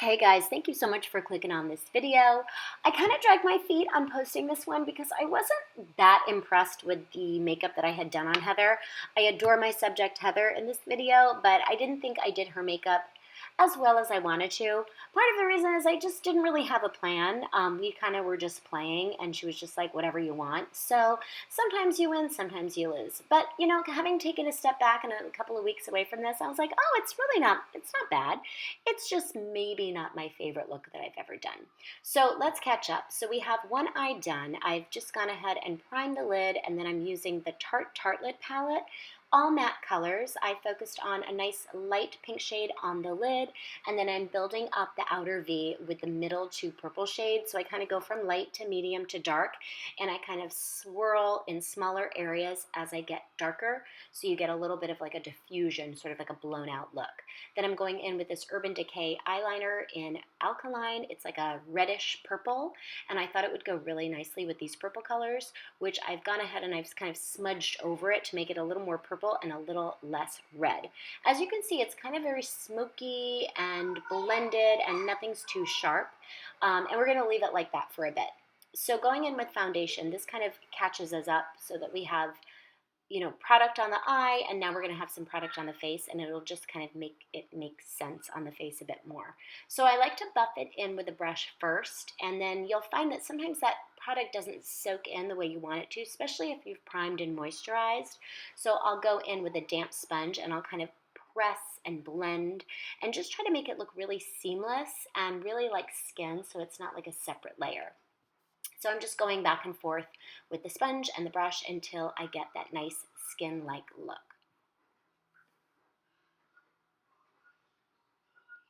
Okay guys, thank you so much for clicking on this video. I kind of dragged my feet on posting this one because I wasn't that impressed with the makeup that I had done on Heather. I adore my subject Heather in this video, but I didn't think I did her makeup as well as I wanted to. Part of the reason is I just didn't really have a plan. We kind of were just playing and she was just like, whatever you want. So sometimes you win, sometimes you lose. But you know, having taken a step back and a couple of weeks away from this, I was like, oh, it's not bad. It's just maybe not my favorite look that I've ever done. So let's catch up. So we have one eye done. I've just gone ahead and primed the lid, and then I'm using the Tarte Tartelette palette. All matte colors. I focused on a nice light pink shade on the lid, and then I'm building up the outer V with the middle two purple shades. So I kind of go from light to medium to dark, and I kind of swirl in smaller areas as I get darker, so you get a little bit of like a diffusion, sort of like a blown out look. Then I'm going in with this Urban Decay eyeliner in Alkaline. It's like a reddish purple, and I thought it would go really nicely with these purple colors, which I've gone ahead and I've kind of smudged over it to make it a little more purple and a little less red. As you can see, it's kind of very smoky and blended and nothing's too sharp. And we're going to leave it like that for a bit. So going in with foundation, this kind of catches us up so that we have, you know, product on the eye, and now we're going to have some product on the face, and it'll just kind of make it make sense on the face a bit more. So I like to buff it in with a brush first, and then you'll find that sometimes that product doesn't soak in the way you want it to, especially if you've primed and moisturized. So I'll go in with a damp sponge and I'll kind of press and blend and just try to make it look really seamless and really like skin, so it's not like a separate layer. So I'm just going back and forth with the sponge and the brush until I get that nice skin-like look.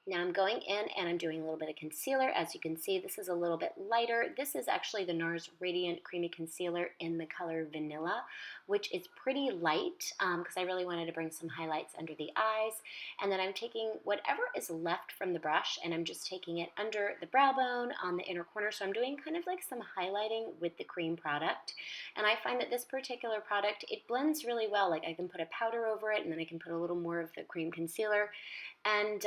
Now I'm going in and I'm doing a little bit of concealer. As you can see, this is a little bit lighter. This is actually the NARS Radiant Creamy Concealer in the color Vanilla, which is pretty light because I really wanted to bring some highlights under the eyes. And then I'm taking whatever is left from the brush and I'm just taking it under the brow bone on the inner corner. So I'm doing kind of like some highlighting with the cream product. And I find that this particular product, it blends really well. Like I can put a powder over it and then I can put a little more of the cream concealer. And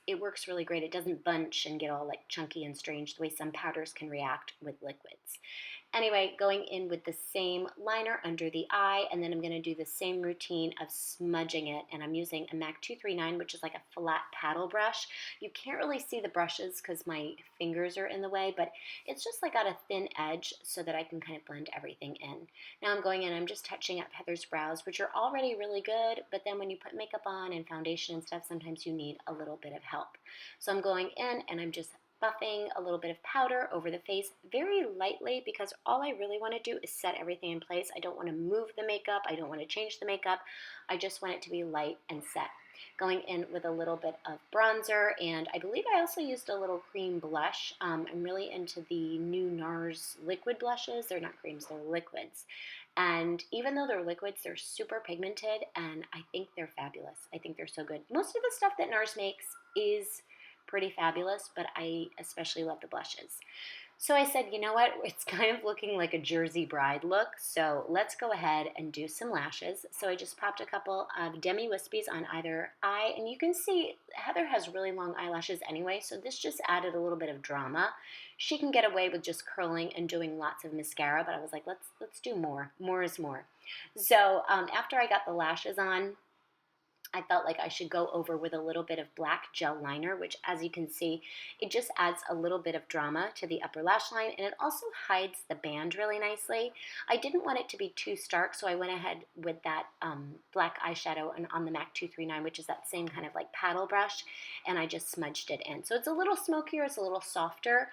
it works really great. It doesn't bunch and get all like chunky and strange the way some powders can react with liquids. Anyway, going in with the same liner under the eye, and then I'm going to do the same routine of smudging it, and I'm using a MAC 239, which is like a flat paddle brush. You can't really see the brushes because my fingers are in the way, but it's just like got a thin edge so that I can kind of blend everything in. Now I'm going in, I'm just touching up Heather's brows, which are already really good, but then when you put makeup on and foundation and stuff, sometimes you need a little bit of help. So I'm going in and I'm just buffing a little bit of powder over the face very lightly because all I really want to do is set everything in place. I don't want to move the makeup. I don't want to change the makeup. I just want it to be light and set. Going in with a little bit of bronzer, and I believe I also used a little cream blush. I'm really into the new NARS liquid blushes. They're not creams, they're liquids. And even though they're liquids, they're super pigmented, and I think they're fabulous. I think they're so good. Most of the stuff that NARS makes is pretty fabulous, but I especially love the blushes. So I said, you know what, it's kind of looking like a Jersey bride look, so let's go ahead and do some lashes. So I just popped a couple of Demi Wispies on either eye, and you can see Heather has really long eyelashes anyway, so this just added a little bit of drama. She can get away with just curling and doing lots of mascara, but I was like, let's do more. More is more. So after I got the lashes on, I felt like I should go over with a little bit of black gel liner, which as you can see, it just adds a little bit of drama to the upper lash line, and it also hides the band really nicely. I didn't want it to be too stark, so I went ahead with that black eyeshadow and on the MAC 239, which is that same kind of like paddle brush, and I just smudged it in. So it's a little smokier, it's a little softer.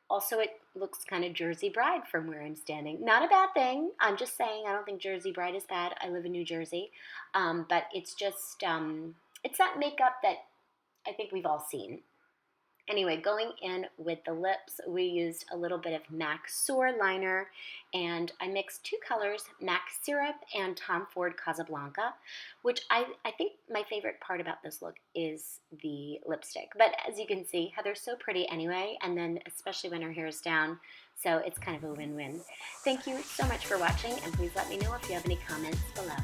Also, it looks kind of Jersey bride from where I'm standing. Not a bad thing. I'm just saying I don't think Jersey bride is bad. I live in New Jersey. But it's just, it's that makeup that I think we've all seen. Anyway, going in with the lips, we used a little bit of MAC Soar liner, and I mixed two colors, MAC Syrup and Tom Ford Casablanca, which I think my favorite part about this look is the lipstick. But as you can see, Heather's so pretty anyway, and then especially when her hair is down, so it's kind of a win-win. Thank you so much for watching, and please let me know if you have any comments below.